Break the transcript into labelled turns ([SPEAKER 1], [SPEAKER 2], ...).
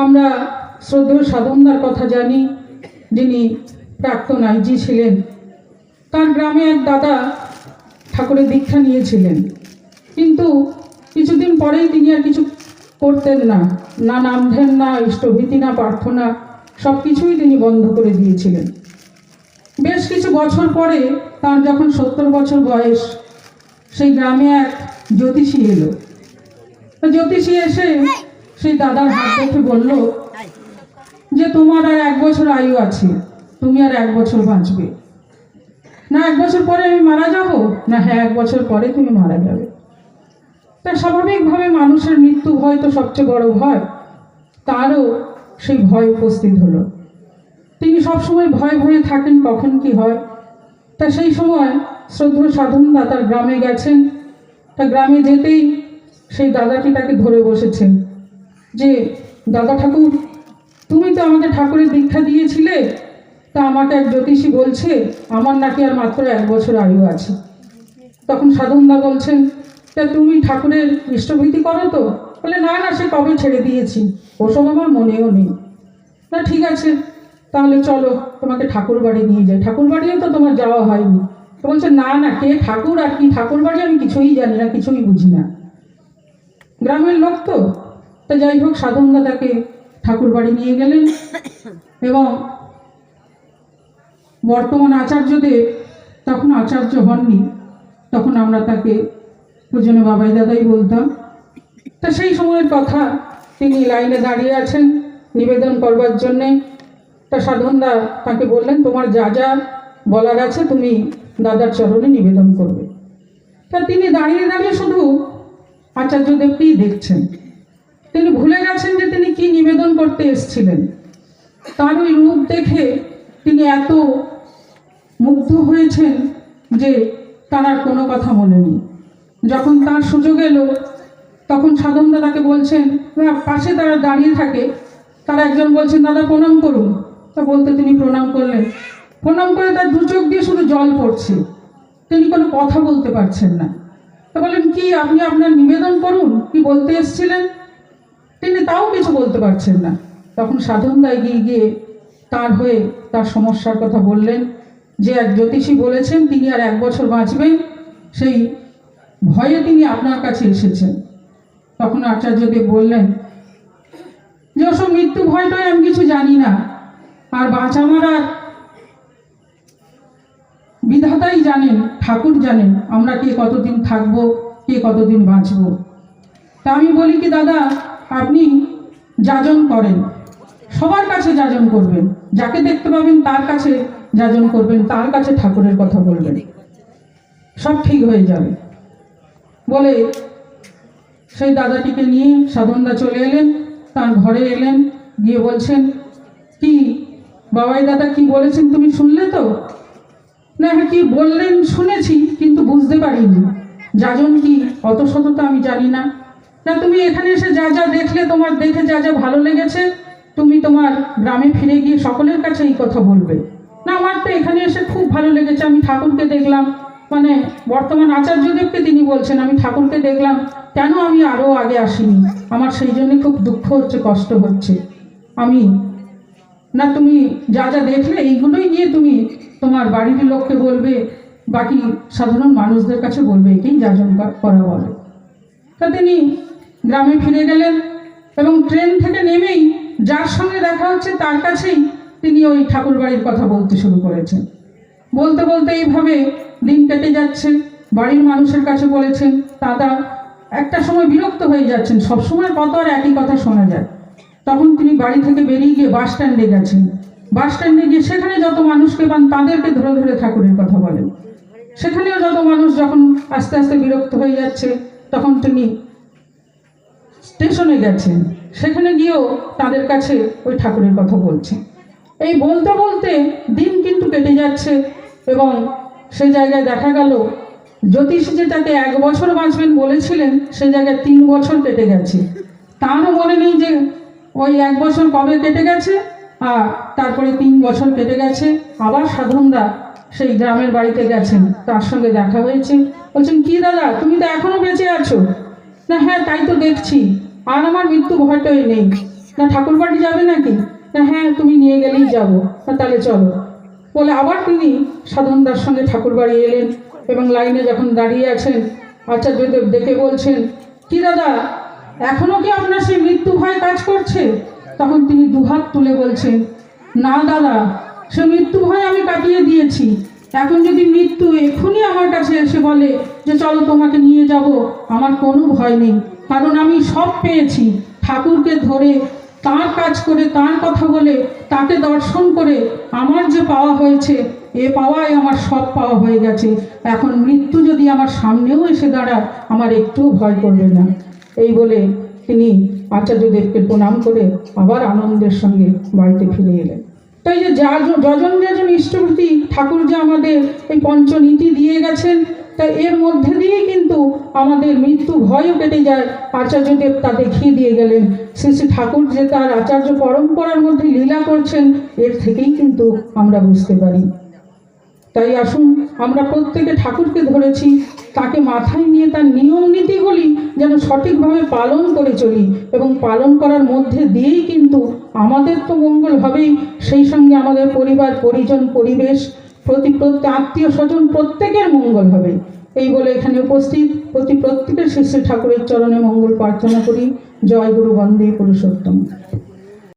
[SPEAKER 1] আমরা শ্রদ্ধেয় সাধনদার কথা জানি, যিনি প্রাক্তন আইজি ছিলেন। তার গ্রামে এক দাদা ঠাকুরের দীক্ষা নিয়েছিলেন, কিন্তু কিছুদিন পরেই তিনি আর কিছু করতেন না, না নাম ধ্যান, না ইষ্টভীতি, না প্রার্থনা, সব কিছুই তিনি বন্ধ করে দিয়েছিলেন। বেশ কিছু বছর পরে তার যখন 70 বছর বয়স, সেই গ্রামে এক জ্যোতিষী এলো। জ্যোতিষী এসে সেই দাদার হাত দেখে বলল যে তোমার আর 1 বছর আয়ু আছে, তুমি আর 1 বছর বাঁচবে না। 1 বছর পরে আমি মারা যাব না? হ্যাঁ, 1 বছর পরে তুমি মারা যাবে। তা স্বাভাবিকভাবে মানুষের মৃত্যু ভয় তো সবচেয়ে বড় ভয়, তারও সেই ভয় উপস্থিত হলো। তিনি সবসময় ভয়ে ভয়ে থাকেন কখন কি হয়। তা সেই সময় শ্রদ্ধেয় সাধনদা তার গ্রামে গেছেন। তা গ্রামে যেতেই সেই দাদাটি তাকে ধরে বসেছেন যে দাদা ঠাকুর, তুমি তো আমাকে ঠাকুরের দীক্ষা দিয়েছিলে, তা আমাকে এক জ্যোতিষী বলছে আমার নাকি আর মাত্র 1 বছর আয়ু আছে। তখন সাধনদা বলছেন, তা তুমি ঠাকুরের ইষ্টভীতি করো তো? বলে না না, সে কবে ছেড়ে দিয়েছি, ওসব আমার মনেও নেই। না ঠিক আছে, তাহলে চলো তোমাকে ঠাকুর বাড়ি নিয়ে যাই। ঠাকুর বাড়িও তো তোমার যাওয়া হয়নি। তো বলছে না না, কে ঠাকুর আর কি ঠাকুর বাড়ি আমি কিছুই জানি না, কিছুই বুঝি না, গ্রামের লোক তো। তা যাই হোক, সাধনদা তাকে ঠাকুর বাড়ি নিয়ে গেলেন এবং বর্তমান আচার্যদেব তখন আচার্য হননি, তখন আমরা তাকে পূজনীয় বাবাই দাদাই বলতাম। তা সেই সময়ের কথা, তিনি লাইনে দাঁড়িয়ে আছেন নিবেদন করবার জন্যে। তা সাধনদা তাকে বললেন তোমার যা যা বলার আছে তুমি দাদার চরণে নিবেদন করবে। তা তিনি দাঁড়িয়ে দাঁড়িয়ে শুধু আচার্যদেবকেই দেখছেন। তিনি ভুলে গেছেন যে তিনি কি নিবেদন করতে এসেছিলেন। তার ওই রূপ দেখে তিনি এত মুগ্ধ হয়েছেন যে তার আর কোনো কথা মনে নেই। যখন তার সুযোগ এলো, তখন সাধনদা তাকে বলছেন, পাশে তারা দাঁড়িয়ে থাকে, তারা একজন বলছেন দাদা প্রণাম করুন। তা বলতে তিনি প্রণাম করলেন। প্রণাম করে তার 2 চোখ দিয়ে শুধু জল পড়ছে, তিনি কোনো কথা বলতে পারছেন না। তা বলেন কি আপনি আপনার নিবেদন করুন, কি বলতে এসেছিলেন? তিনি তাও কিছু বলতে পারছেন না। তখন সাধনদা এগিয়ে গিয়ে তার হয়ে তার সমস্যার কথা বললেন, যে এক জ্যোতিষী বলেছেন তিনি আর 1 বছর বাঁচবেন, সেই ভয়ে তিনি আপনার কাছে এসেছেন। তখন আচার্যদেব বললেন যে ওসব মৃত্যু ভয়টাই আমি কিছু জানি না, আর বাঁচা মারার বিধাতাই জানেন, ঠাকুর জানেন আমরা কে কতদিন থাকবো, কে কতদিন বাঁচব। তা আমি বলি কি দাদা, আপনি যাজন করেন, সবার কাছে যাজন করবেন, যাকে দেখতে পাবেন তার কাছে যাজন করবেন, তার কাছে ঠাকুরের কথা বলবেন, সব ঠিক হয়ে যাবে। বলে সেই দাদাটিকে নিয়ে সাধনদা চলে এলেন, তার ঘরে এলেন, গিয়ে বলছেন কি বাবাই দাদা কি বলেছেন তুমি শুনলে তো? না হ্যাঁ, কি বললেন শুনেছি, কিন্তু বুঝতে পারিনি যাজন কি অত শত তো আমি জানি না। না তুমি এখানে এসে যা যা দেখলে, তোমার দেখে যা যা ভালো লেগেছে, তুমি তোমার গ্রামে ফিরে গিয়ে সকলের কাছে এই কথা বলবে। না আমার তো এখানে এসে খুব ভালো লেগেছে, আমি ঠাকুরকে দেখলাম, মানে বর্তমান আচার্যদেবকে তিনি বলছেন আমি ঠাকুরকে দেখলাম, কেন আমি আরও আগে আসিনি, আমার সেই জন্য খুব দুঃখ হচ্ছে, কষ্ট হচ্ছে। আমি না, তুমি যা যা দেখলে এইগুলোই নিয়ে তুমি তোমার বাড়ির লোককে বলবে, বাকি সাধারণ মানুষদের কাছে বলবে, এটাই যাজন করা বলে। তা তিনি গ্রামে ফিরে গেলেন এবং ট্রেন থেকে নেমেই যার সঙ্গে দেখা হচ্ছে তার কাছেই তিনি ওই ঠাকুর বাড়ির কথা বলতে শুরু করেছেন। বলতে বলতে এইভাবে দিন কেটে যাচ্ছে। বাড়ির মানুষের কাছে বলেছেন, দাদা একটা সময় বিরক্ত হয়ে যাচ্ছেন, সবসময় কত আর একই কথা শোনা যায়। তখন তিনি বাড়ি থেকে বেরিয়ে গিয়ে বাস স্ট্যান্ডে গেছেন। বাস স্ট্যান্ডে গিয়ে সেখানে যত মানুষকে পান তাদেরকে ধরে ধরে ঠাকুরের কথা বলেন। সেখানেও যত মানুষ যখন আস্তে আস্তে বিরক্ত হয়ে যাচ্ছে, তখন তিনি স্টেশনে গেছেন, সেখানে গিয়েও তাদের কাছে ওই ঠাকুরের কথা বলছেন। এই বলতে বলতে দিন কিন্তু কেটে যাচ্ছে এবং সে জায়গায় দেখা গেল জ্যোতিষী যে তাকে 1 বছর বাঁচবেন বলেছিলেন, সে জায়গায় 3 বছর কেটে গেছে। তারও মনে নেই যে ওই 1 বছর কবে কেটে গেছে, আর তারপরে 3 বছর কেটে গেছে। আবার সাধনদা সেই গ্রামের বাড়িতে গেছেন, তার সঙ্গে দেখা হয়েছে। বলছেন কি দাদা তুমি তো এখনো বেঁচে আছো? না হ্যাঁ তাই তো দেখছি, আর আমার মৃত্যু ভয়টাই নেই। না ঠাকুর বাড়ি যাবে নাকি? না হ্যাঁ তুমি নিয়ে গেলেই যাবো। তাহলে চলো বলে আবার তিনি সাধনদার সঙ্গে ঠাকুর বাড়ি এলেন এবং লাইনে যখন দাঁড়িয়ে আছেন আচার্যদেব ডেকে বলছেন, কি দাদা এখনো কি আপনার সেই মৃত্যু ভয় কাজ করছে? তখন তিনি দুহাত তুলে বলছেন, না দাদা, সে মৃত্যু ভয় আমি কাটিয়ে দিয়েছি। এখন যদি মৃত্যু এখনই আমার কাছে এসে বলে যে চলো তোমাকে নিয়ে যাব, আমার কোনো ভয় নেই, কারণ আমি সব পেয়েছি। ঠাকুরকে ধরে তার কাজ করে তার কথা বলে তাকে দর্শন করে আমার যে পাওয়া হয়েছে, এ পাওয়ায় আমার সব পাওয়া হয়ে গেছে। এখন মৃত্যু যদি আমার সামনেও এসে দাঁড়ায় আমার একটুও ভয় করবে না। এই বলে তিনি আচার্যদেবকে প্রণাম করে আবার আনন্দের সঙ্গে বাড়িতে ফিরে এলেন। তাই যে যজন যজন ইষ্টভূতি ঠাকুর যে আমাদের এই পঞ্চনীতি দিয়ে গেছেন, তাই এর মধ্যে দিয়েই কিন্তু আমাদের মৃত্যু ভয়ও কেটে যায়। আচার্যদেব তা দেখিয়ে দিয়ে গেলেন। শ্রী শ্রী ঠাকুর যে তার আচার্য পরম্পরার মধ্যে লীলা করছেন, এর থেকেই কিন্তু আমরা বুঝতে পারি। তাই আসুন আমরা প্রত্যেকে ঠাকুরকে ধরেছি, তাকে মাথায় নিয়ে তার নিয়ম নীতিগুলি যেন সঠিকভাবে পালন করে চলি, এবং পালন করার মধ্যে দিয়েই কিন্তু আমাদের তো মঙ্গল হবেই, সেই সঙ্গে আমাদের পরিবার পরিজন পরিবেশ আত্মীয় স্বজন প্রত্যেকের মঙ্গল হবে। এই বলে এখানে উপস্থিত প্রত্যেকের শ্রী শ্রী ঠাকুরের চরণে মঙ্গল প্রার্থনা করি। জয় গুরু বন্দে পুরুষোত্তম।